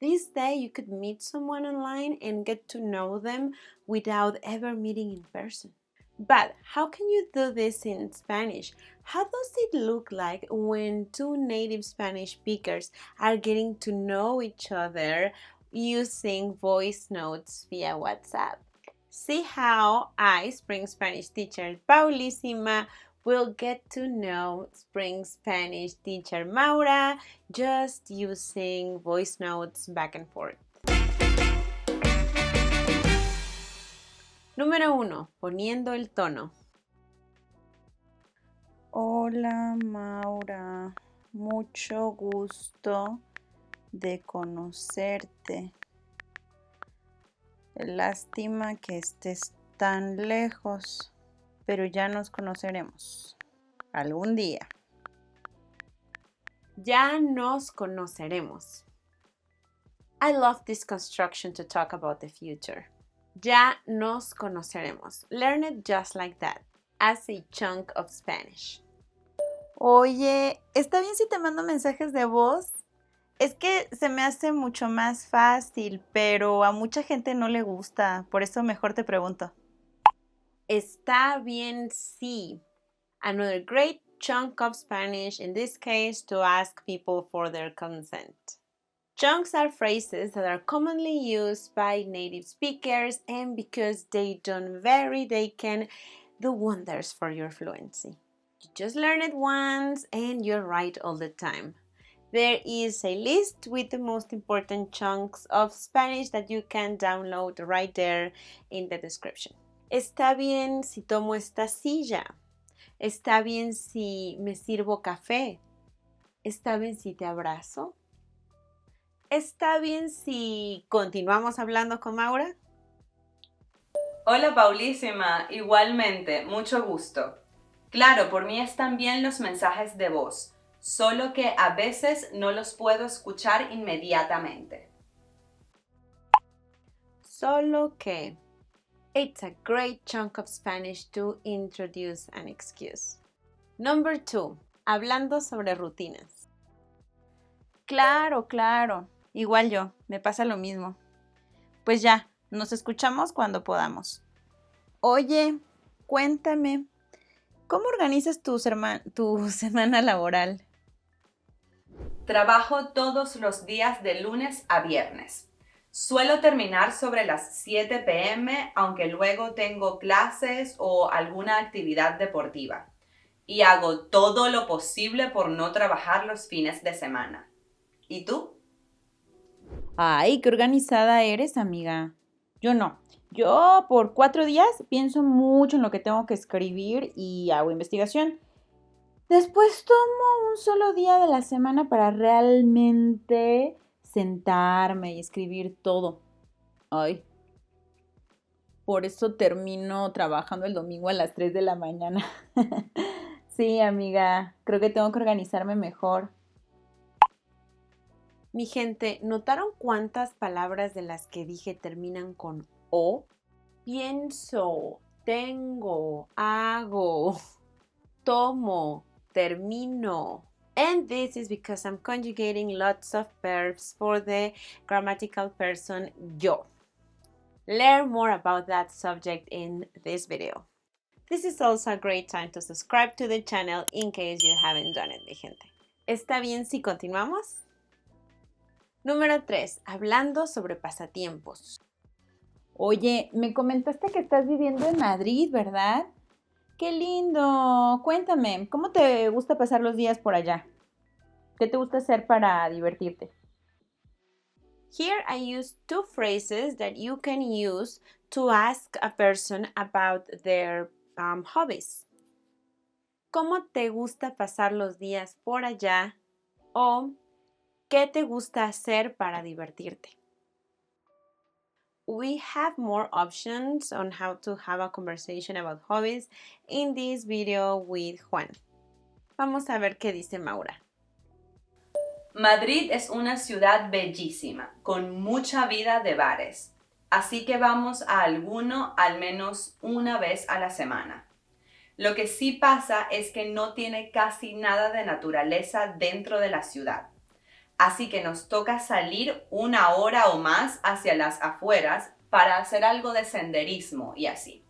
This day you could meet someone online and get to know them without ever meeting in person. But how can you do this in Spanish? How does it look like when two native Spanish speakers are getting to know each other using voice notes via WhatsApp? See how I, Spring Spanish teacher Paulísima, will get to know Spring Spanish teacher Maura just using voice notes back and forth. Número 1. Poniendo el tono. Hola Maura, mucho gusto de conocerte. Lástima que estés tan lejos, pero ya nos conoceremos algún día. Ya nos conoceremos. I love this construction to talk about the future. Ya nos conoceremos. Learn it just like that, as a chunk of Spanish. Oye, ¿está bien si te mando mensajes de voz? Es que se me hace mucho más fácil, pero a mucha gente no le gusta, por eso mejor te pregunto. Está bien sí. Another great chunk of Spanish, in this case, to ask people for their consent. Chunks are phrases that are commonly used by native speakers, and because they don't vary, they can do wonders for your fluency. You just learn it once and you're right all the time. There is a list with the most important chunks of Spanish that you can download right there in the description. Está bien si tomo esta silla. Está bien si me sirvo café. Está bien si te abrazo. ¿Está bien si continuamos hablando con Maura? Hola Paulísima, igualmente, mucho gusto. Claro, por mí están bien los mensajes de voz, solo que a veces no los puedo escuchar inmediatamente. Solo que. It's a great chunk of Spanish to introduce an excuse. Number 2. Hablando sobre rutinas. Claro, claro. Igual yo, me pasa lo mismo. Pues ya, nos escuchamos cuando podamos. Oye, cuéntame, ¿cómo organizas tu semana laboral? Trabajo todos los días de lunes a viernes. Suelo terminar sobre las 7 p.m., aunque luego tengo clases o alguna actividad deportiva. Y hago todo lo posible por no trabajar los fines de semana. ¿Y tú? Ay, qué organizada eres, amiga. Yo no. Yo por 4 días pienso mucho en lo que tengo que escribir y hago investigación. Después tomo un solo día de la semana para realmente sentarme y escribir todo. Ay, por eso termino trabajando el domingo a las 3 de la mañana. Sí, amiga, creo que tengo que organizarme mejor. Mi gente, ¿notaron cuántas palabras de las que dije terminan con o? Pienso, tengo, hago, tomo, termino. And this is because I'm conjugating lots of verbs for the grammatical person yo. Learn more about that subject in this video. This is also a great time to subscribe to the channel in case you haven't done it, mi gente. ¿Está bien si continuamos? Número 3. Hablando sobre pasatiempos. Oye, me comentaste que estás viviendo en Madrid, ¿verdad? ¡Qué lindo! Cuéntame, ¿cómo te gusta pasar los días por allá? ¿Qué te gusta hacer para divertirte? Here I use two phrases that you can use to ask a person about their hobbies. ¿Cómo te gusta pasar los días por allá? O ¿qué te gusta hacer para divertirte? We have more options on how to have a conversation about hobbies in this video with Juan. Vamos a ver qué dice Maura. Madrid es una ciudad bellísima, con mucha vida de bares, así que vamos a alguno al menos una vez a la semana. Lo que sí pasa es que no tiene casi nada de naturaleza dentro de la ciudad. así que nos toca salir 1 hora o más hacia las afueras para hacer algo de senderismo y así.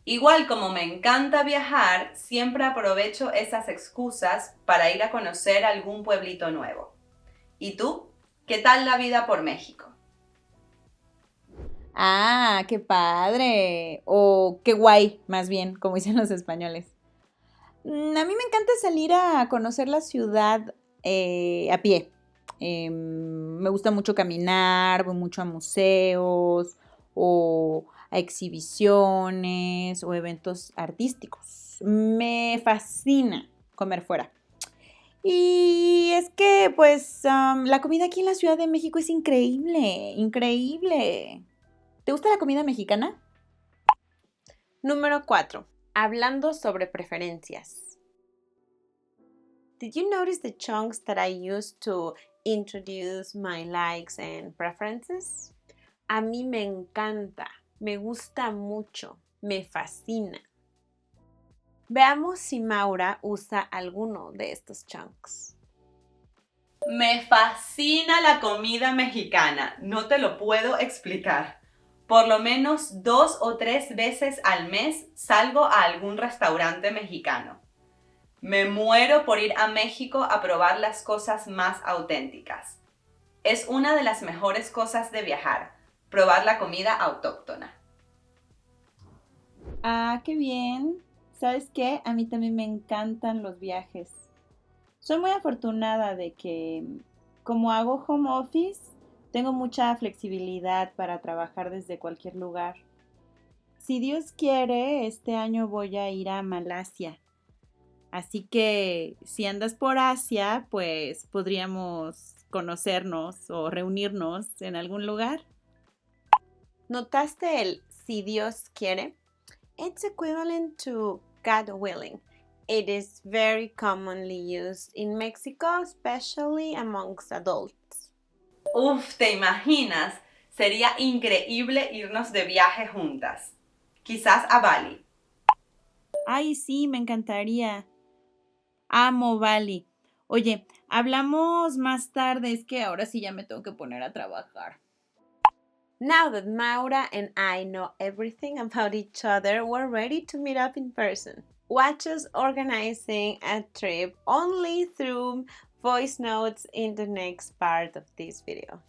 Igual como me encanta viajar, siempre aprovecho esas excusas para ir a conocer algún pueblito nuevo. ¿Y tú? ¿Qué tal la vida por México? Ah, qué padre. O qué guay, más bien, como dicen los españoles. A mí me encanta salir a conocer la ciudad a pie. Me gusta mucho caminar, voy mucho a museos o a exhibiciones o eventos artísticos. Me fascina comer fuera. Y es que, pues, la comida aquí en la Ciudad de México es increíble, increíble. ¿Te gusta la comida mexicana? Número 4. Hablando sobre preferencias. Did you notice the chunks that I used to introduce my likes and preferences? A mí me encanta, me gusta mucho, me fascina. Veamos si Maura usa alguno de estos chunks. Me fascina la comida mexicana, no te lo puedo explicar. Por lo menos 2 o 3 veces al mes salgo a algún restaurante mexicano. Me muero por ir a México a probar las cosas más auténticas. Es una de las mejores cosas de viajar, probar la comida autóctona. Ah, qué bien. ¿Sabes qué? A mí también me encantan los viajes. Soy muy afortunada de que, como hago home office, tengo mucha flexibilidad para trabajar desde cualquier lugar. Si Dios quiere, este año voy a ir a Malasia. Así que si andas por Asia, pues podríamos conocernos o reunirnos en algún lugar. ¿Notaste el si Dios quiere? It's equivalent to God willing. It is very commonly used in Mexico, especially amongst adults. Uf, ¿te imaginas? Sería increíble irnos de viaje juntas. Quizás a Bali. Ay, sí, me encantaría. Amo Bali. Oye, hablamos más tarde, es que ahora sí ya me tengo que poner a trabajar. Now that Maura and I know everything about each other, we're ready to meet up in person. Watch us organizing a trip only through voice notes in the next part of this video.